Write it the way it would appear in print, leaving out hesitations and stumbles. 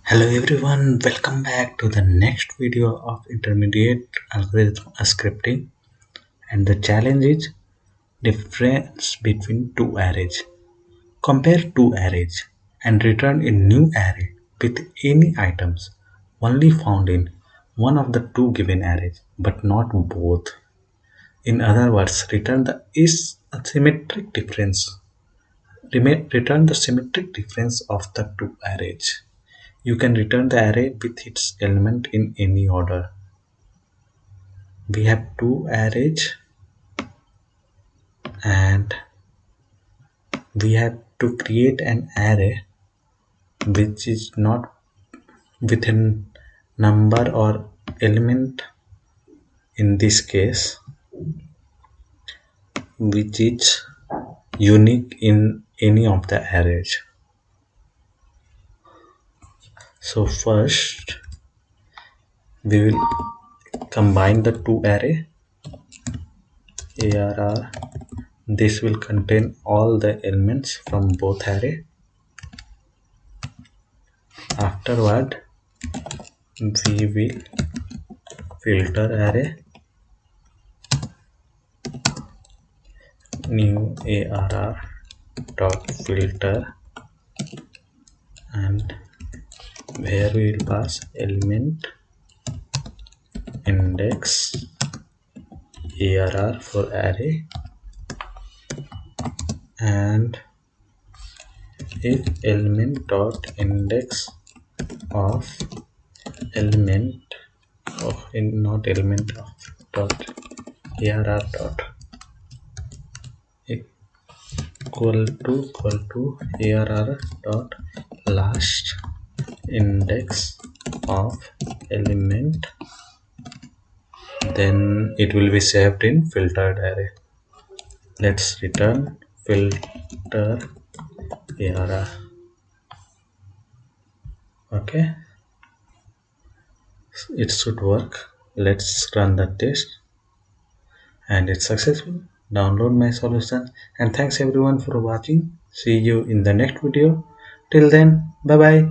Hello everyone, welcome back to the next video of intermediate algorithm scripting, and the challenge is difference between two arrays. Compare two arrays and return a new array with any items only found in one of the two given arrays but not both. In other words, return the symmetric difference. Return the symmetric difference of the two arrays. You can return the array with its element in any order. We have two arrays and we have to create an array which is not within number or element, in this case which is unique in any of the arrays. So first we will combine the two array arr. This will contain all the elements from both array. Afterward we will filter array, new arr dot filter, and where we will pass element index arr for array, and if element dot index of element of not element of dot arr dot equal to arr dot last index of element, then it will be saved in filtered array. Let's return filter arr. Okay, it should work. Let's run the test, and it's successful. Download my solution, and thanks everyone for watching. See you in the next video. Till then, bye bye.